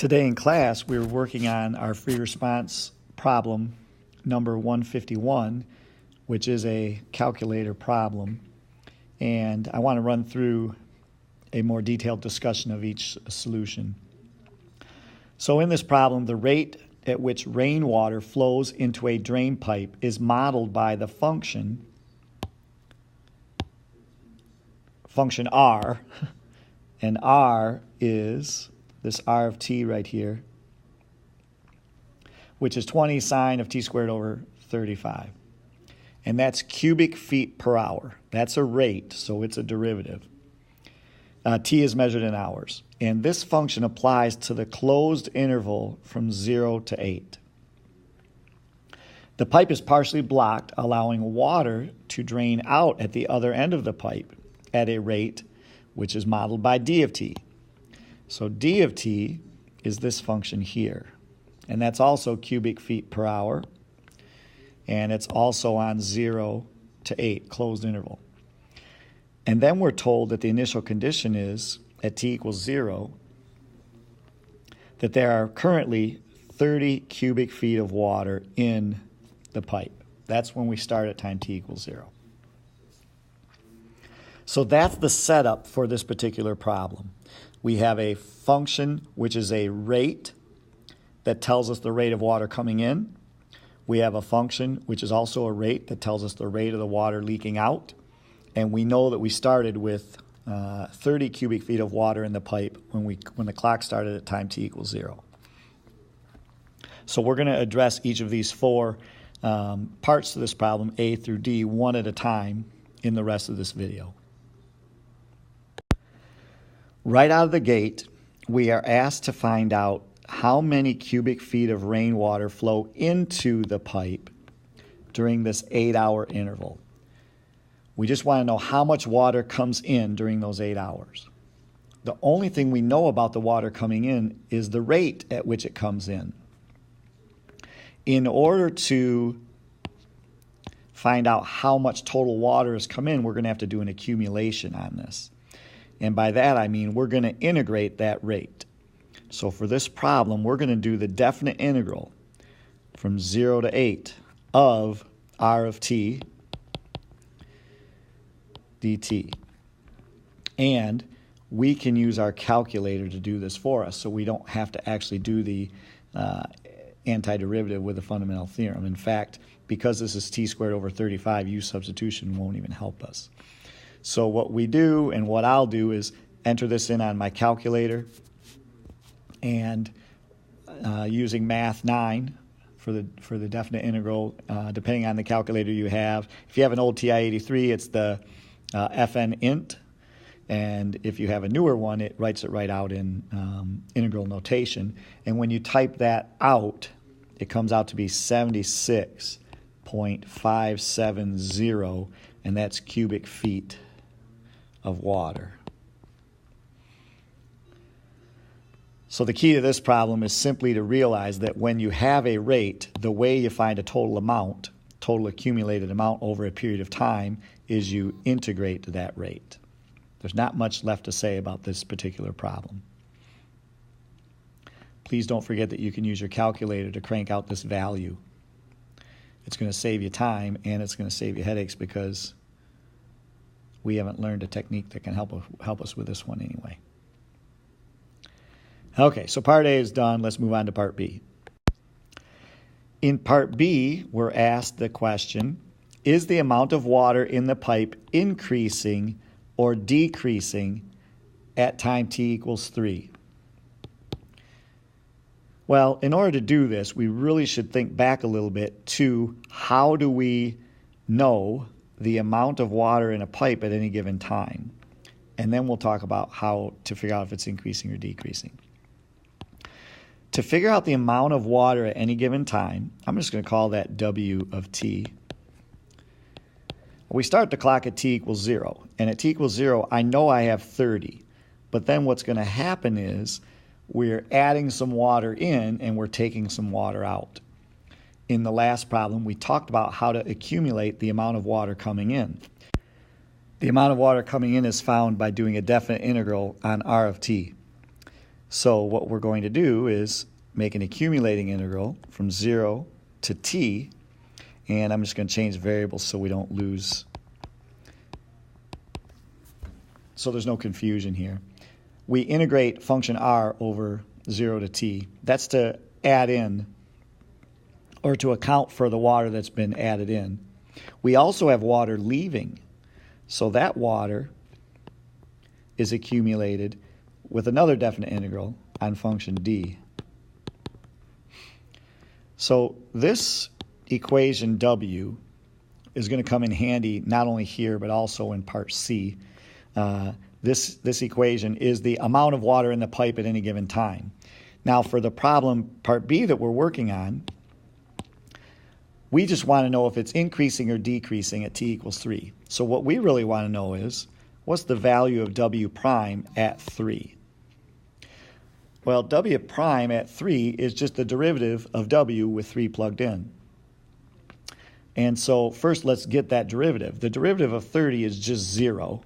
Today in class, we were working on our free response problem number 151, which is a calculator problem. And I want to run through a more detailed discussion of each solution. So in this problem, the rate at which rainwater flows into a drain pipe is modeled by the function R, and R is this R of t right here, which is 20 sine of t squared over 35. And that's cubic feet per hour. That's a rate, so it's a derivative. T is measured in hours. And this function applies to the closed interval from 0 to 8. The pipe is partially blocked, allowing water to drain out at the other end of the pipe at a rate which is modeled by d of t. So d of t is this function here. And that's also cubic feet per hour. And it's also on 0 to 8, closed interval. And then we're told that the initial condition is, at t equals 0, that there are currently 30 cubic feet of water in the pipe. That's when we start at time t equals 0. So that's the setup for this particular problem. We have a function which is a rate that tells us the rate of water coming in. We have a function which is also a rate that tells us the rate of the water leaking out. And we know that we started with 30 cubic feet of water in the pipe when the clock started at time t equals 0. So we're going to address each of these four parts to this problem, A through D, one at a time in the rest of this video. Right out of the gate, we are asked to find out how many cubic feet of rainwater flow into the pipe during this 8-hour interval. We just want to know how much water comes in during those 8 hours. The only thing we know about the water coming in is the rate at which it comes in. In order to find out how much total water has come in, we're going to have to do an accumulation on this. And by that I mean we're going to integrate that rate. So for this problem, we're going to do the definite integral from 0 to 8 of R of t dt. And we can use our calculator to do this for us, so we don't have to actually do the antiderivative with the fundamental theorem. In fact, because this is t squared over 35, u substitution won't even help us. So what we do, and what I'll do, is enter this in on my calculator, and using math 9 for the definite integral, depending on the calculator you have. If you have an old TI-83, it's the FN int, and if you have a newer one, it writes it right out in integral notation. And when you type that out, it comes out to be 76.570, and that's cubic feet of water. So the key to this problem is simply to realize that when you have a rate, the way you find a total amount, total accumulated amount over a period of time, is you integrate that rate. There's not much left to say about this particular problem. Please don't forget that you can use your calculator to crank out this value. It's going to save you time, and it's going to save you headaches, because we haven't learned a technique that can help us with this one anyway. Okay, so part A is done. Let's move on to part B. In part B, we're asked the question, is the amount of water in the pipe increasing or decreasing at time t equals 3? Well, in order to do this, we really should think back a little bit to how do we know the amount of water in a pipe at any given time. And then we'll talk about how to figure out if it's increasing or decreasing. To figure out the amount of water at any given time, I'm just going to call that W of t. We start the clock at t equals 0. And at t equals 0, I know I have 30. But then what's going to happen is we're adding some water in and we're taking some water out. In the last problem, we talked about how to accumulate the amount of water coming in. The amount of water coming in is found by doing a definite integral on R of t. So what we're going to do is make an accumulating integral from 0 to t, and I'm just going to change variables so we don't lose, so there's no confusion here. We integrate function r over 0 to t. That's to add in or to account for the water that's been added in. We also have water leaving, so that water is accumulated with another definite integral on function d. So this equation w is going to come in handy not only here but also in part C. This equation is the amount of water in the pipe at any given time. Now for the problem part B that we're working on, we just want to know if it's increasing or decreasing at t equals 3. So what we really want to know is, what's the value of w prime at 3? Well, w prime at 3 is just the derivative of w with 3 plugged in. And so first let's get that derivative. The derivative of 30 is just 0.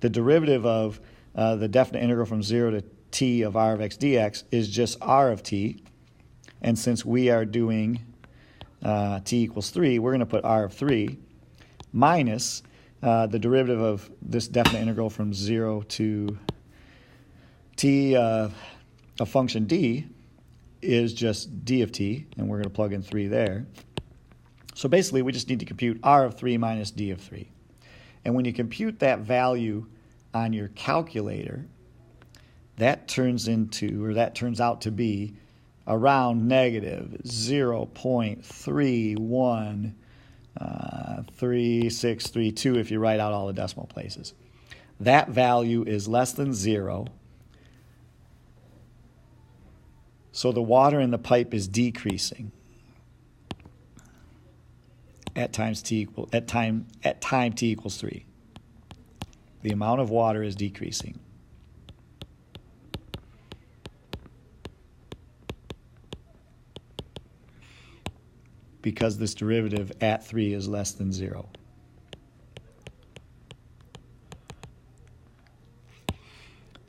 The derivative of the definite integral from 0 to t of r of x dx is just r of t. And since we are doing t equals 3, we're going to put r of 3 minus the derivative of this definite integral from 0 to t of function d is just d of t, and we're going to plug in 3 there. So basically, we just need to compute r of 3 minus d of 3. And when you compute that value on your calculator, that turns out to be around negative 0.313632 if you write out all the decimal places. That value is less than 0. So the water in the pipe is decreasing at time t equals 3. The amount of water is decreasing. Because this derivative at 3 is less than 0.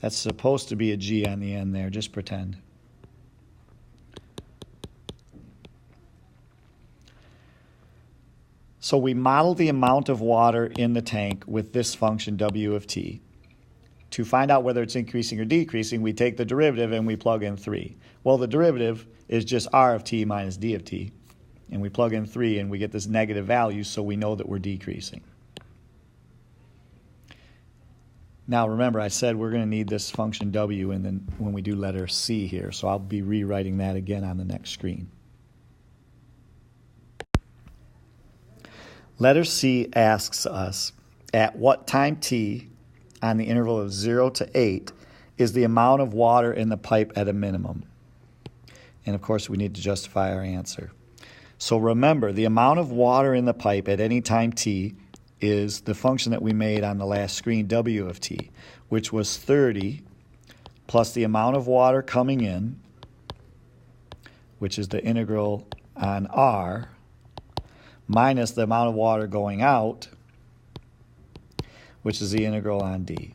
That's supposed to be a g on the end there, just pretend. So we model the amount of water in the tank with this function w of t. To find out whether it's increasing or decreasing, we take the derivative and we plug in 3. Well, the derivative is just r of t minus d of t. And we plug in 3 and we get this negative value, so we know that we're decreasing. Now remember, I said we're going to need this function w and then when we do letter C here, so I'll be rewriting that again on the next screen. Letter C asks us, at what time t on the interval of 0 to 8 is the amount of water in the pipe at a minimum? And of course, we need to justify our answer. So remember, the amount of water in the pipe at any time t is the function that we made on the last screen, w of t, which was 30 plus the amount of water coming in, which is the integral on r, minus the amount of water going out, which is the integral on d.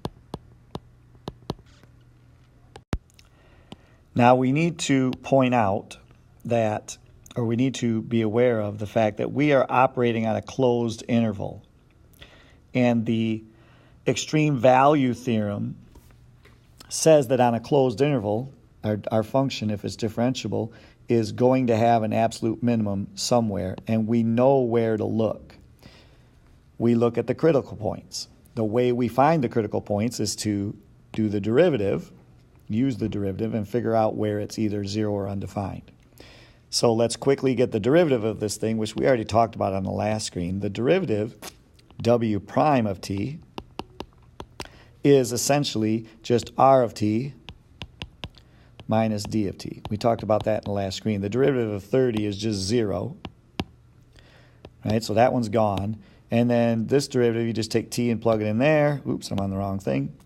Now we need to point out that, or we need to be aware of the fact that we are operating on a closed interval. And the extreme value theorem says that on a closed interval, our function, if it's differentiable, is going to have an absolute minimum somewhere, and we know where to look. We look at the critical points. The way we find the critical points is to do the derivative, use the derivative, and figure out where it's either 0 or undefined. So let's quickly get the derivative of this thing, which we already talked about on the last screen. The derivative, w prime of t, is essentially just r of t minus d of t. We talked about that in the last screen. The derivative of 30 is just 0. Right, so that one's gone. And then this derivative, you just take t and plug it in there. Oops, I'm on the wrong thing.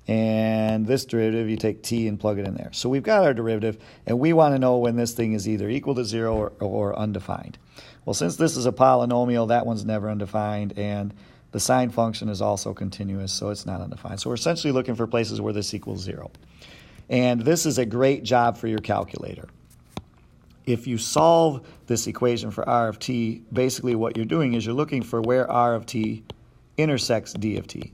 And this derivative, you take t and plug it in there. So we've got our derivative, and we want to know when this thing is either equal to 0 or undefined. Well, since this is a polynomial, that one's never undefined, and the sine function is also continuous, so it's not undefined. So we're essentially looking for places where this equals 0. And this is a great job for your calculator. If you solve this equation for r of t, basically what you're doing is you're looking for where r of t intersects d of t.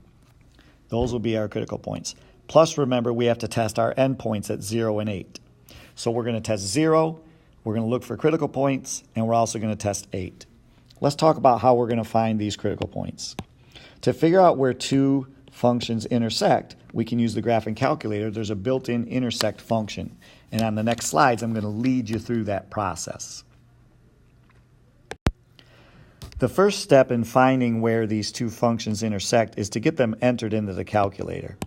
Those will be our critical points. Plus, remember, we have to test our endpoints at 0 and 8. So we're going to test 0, we're going to look for critical points, and we're also going to test 8. Let's talk about how we're going to find these critical points. To figure out where two functions intersect, we can use the graphing calculator. There's a built-in intersect function. And on the next slides, I'm going to lead you through that process. The first step in finding where these two functions intersect is to get them entered into the calculator.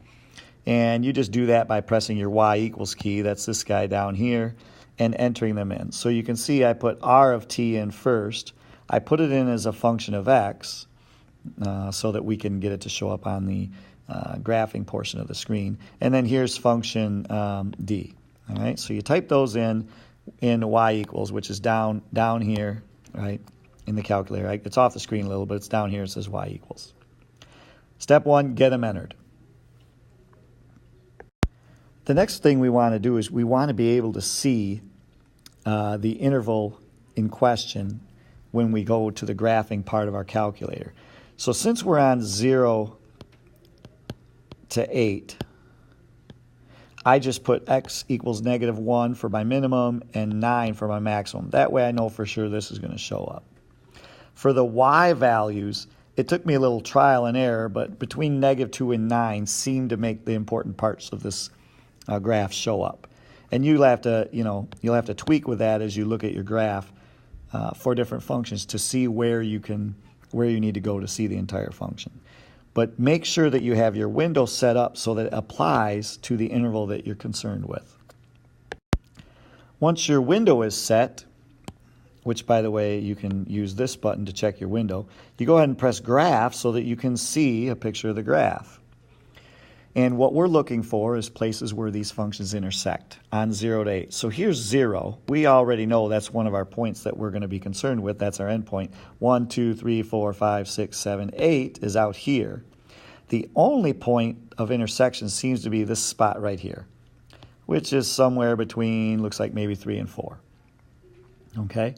And you just do that by pressing your y equals key, that's this guy down here, and entering them in. So you can see I put r of t in first. I put it in as a function of x so that we can get it to show up on the graphing portion of the screen. And then here's function d. All right, so you type those in y equals, which is down here, right, in the calculator. Right? It's off the screen a little, but it's down here. It says y equals. Step 1, get them entered. The next thing we want to do is we want to be able to see the interval in question when we go to the graphing part of our calculator. So since we're on 0 to 8, I just put x equals -1 for my minimum and 9 for my maximum. That way I know for sure this is going to show up. For the y values, it took me a little trial and error, but between -2 and 9 seemed to make the important parts of this graph show up. And you'll have to tweak with that as you look at your graph for different functions to see where you need to go to see the entire function. But make sure that you have your window set up so that it applies to the interval that you're concerned with. Once your window is set, which, by the way, you can use this button to check your window, you go ahead and press Graph so that you can see a picture of the graph. And what we're looking for is places where these functions intersect on 0 to 8. So here's 0. We already know that's one of our points that we're going to be concerned with. That's our endpoint. 1, 2, 3, 4, 5, 6, 7, 8 is out here. The only point of intersection seems to be this spot right here, which is somewhere between, looks like maybe 3 and 4. Okay?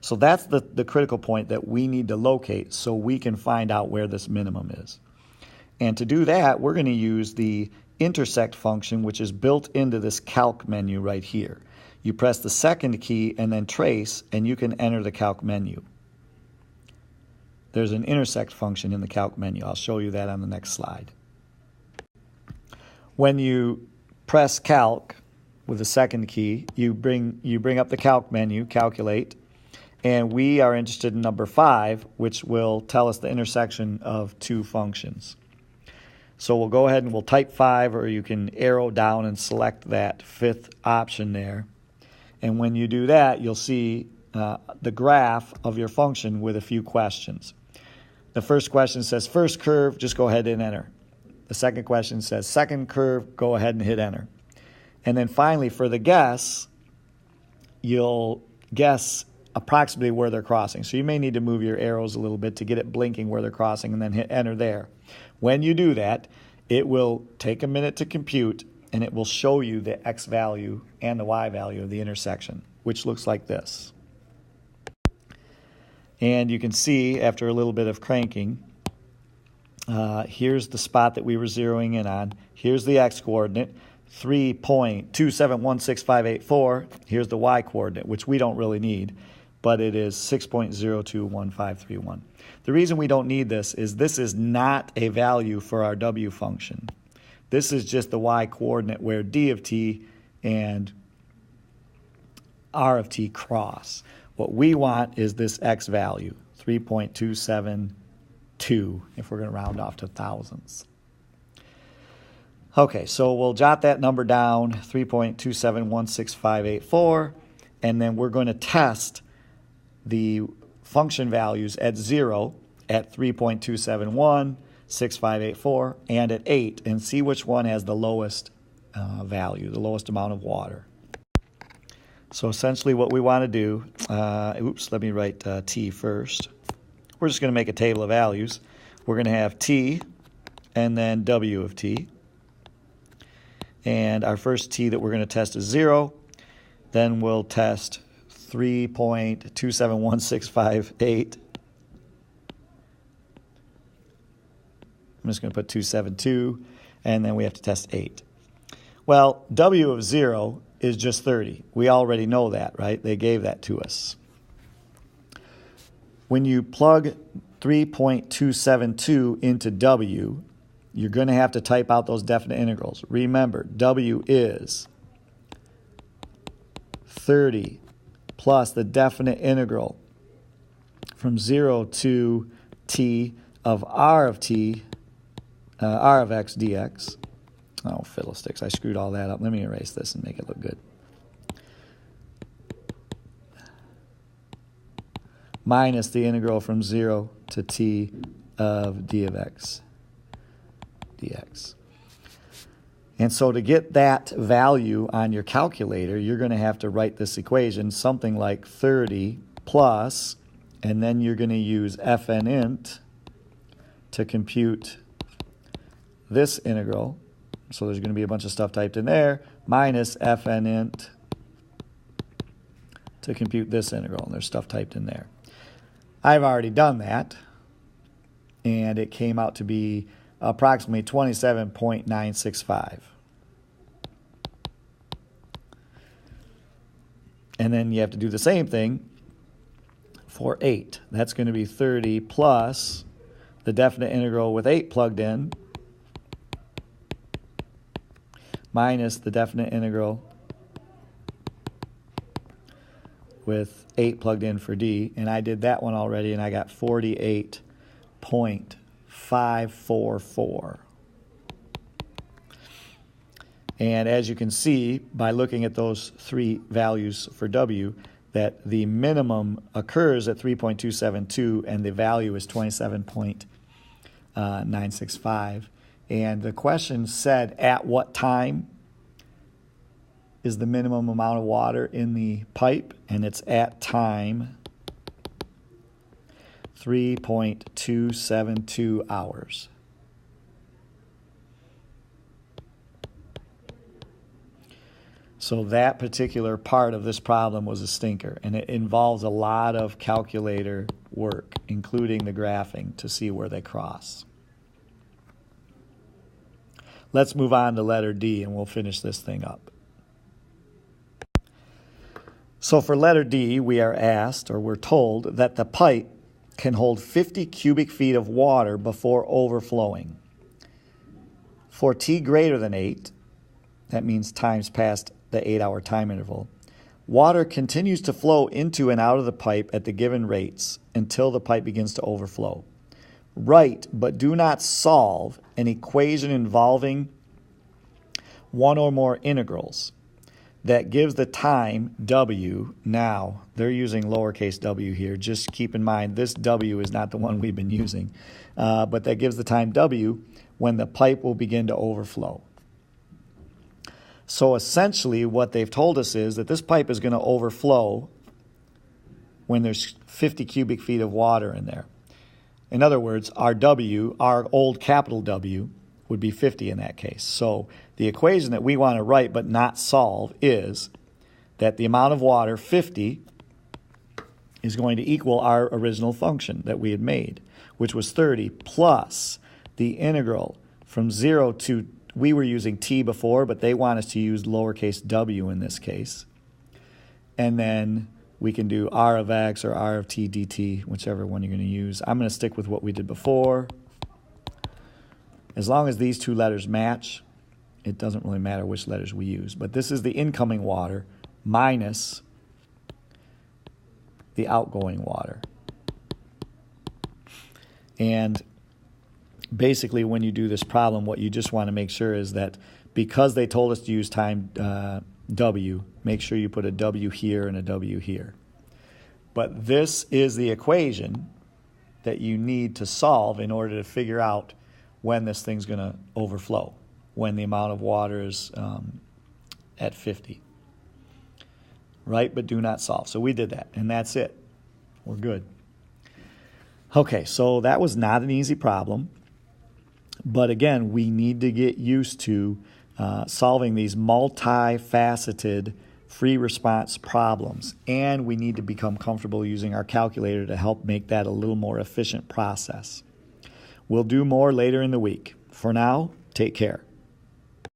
So that's the critical point that we need to locate so we can find out where this minimum is. And to do that, we're going to use the intersect function, which is built into this calc menu right here. You press the second key and then trace, and you can enter the calc menu. There's an intersect function in the calc menu. I'll show you that on the next slide. When you press calc with the second key, you bring up the calc menu, calculate, and we are interested in number 5, which will tell us the intersection of two functions. So we'll go ahead and we'll type 5, or you can arrow down and select that 5th option there. And when you do that, you'll see the graph of your function with a few questions. The first question says first curve, just go ahead and enter. The second question says second curve, go ahead and hit enter. And then finally, for the guess, you'll guess approximately where they're crossing. So you may need to move your arrows a little bit to get it blinking where they're crossing, and then hit enter there. When you do that, it will take a minute to compute, and it will show you the x value and the y value of the intersection, which looks like this. And you can see, after a little bit of cranking, here's the spot that we were zeroing in on. Here's the x-coordinate, 3.2716584. Here's the y-coordinate, which we don't really need, but it is 6.021531. The reason we don't need this is not a value for our w function. This is just the y-coordinate where d of t and r of t cross. What we want is this x value, 3.272, if we're going to round off to thousands. Okay, so we'll jot that number down, 3.2716584, and then we're going to test the function values at 0, at 3.2716584, and at 8, and see which one has the lowest value, the lowest amount of water. So essentially what we want to do, let me write t first. We're just going to make a table of values. We're going to have t and then w of t. And our first t that we're going to test is 0. Then we'll test 3.271658. I'm just going to put 272, and then we have to test 8. Well, W of 0 is just 30. We already know that, right? They gave that to us. When you plug 3.272 into W, you're going to have to type out those definite integrals. Remember, W is 30 plus the definite integral from 0 to t of r of t, r of x dx. Oh, fiddlesticks, I screwed all that up. Let me erase this and make it look good. Minus the integral from 0 to t of d of x dx. And so to get that value on your calculator, you're going to have to write this equation, something like 30 plus, and then you're going to use fn int to compute this integral. So there's going to be a bunch of stuff typed in there, minus fn int to compute this integral, and there's stuff typed in there. I've already done that, and it came out to be approximately 27.965. And then you have to do the same thing for 8. That's going to be 30 plus the definite integral with 8 plugged in, minus the definite integral with 8 plugged in for d, and I did that one already, and I got 48.544. And as you can see by looking at those three values for w, that the minimum occurs at 3.272 and the value is 27.965. And the question said, at what time is the minimum amount of water in the pipe? And it's at time 3.272 hours. So that particular part of this problem was a stinker, and it involves a lot of calculator work, including the graphing, to see where they cross. Let's move on to letter D, and we'll finish this thing up. So for letter D, we are asked, or we're told, that the pipe can hold 50 cubic feet of water before overflowing. For t greater than 8, that means times past the 8-hour time interval, water continues to flow into and out of the pipe at the given rates until the pipe begins to overflow. Write, but do not solve, an equation involving one or more integrals that gives the time w. Now, they're using lowercase w here. Just keep in mind, this w is not the one we've been using, but that gives the time w when the pipe will begin to overflow. So essentially what they've told us is that this pipe is going to overflow when there's 50 cubic feet of water in there. In other words, our W, our old capital W, would be 50 in that case. So the equation that we want to write but not solve is that the amount of water, 50, is going to equal our original function that we had made, which was 30 plus the integral from 0 to, we were using t before, but they want us to use lowercase w in this case. And then we can do r of x or r of t dt, whichever one you're going to use. I'm going to stick with what we did before. As long as these two letters match, it doesn't really matter which letters we use. But this is the incoming water minus the outgoing water. And basically, when you do this problem, what you just want to make sure is that because they told us to use time w, make sure you put a w here and a w here. But this is the equation that you need to solve in order to figure out when this thing's going to overflow, when the amount of water is at 50. Right? But do not solve. So we did that, and that's it. We're good. Okay, so that was not an easy problem. But again, we need to get used to solving these multifaceted free response problems. And we need to become comfortable using our calculator to help make that a little more efficient process. We'll do more later in the week. For now, take care.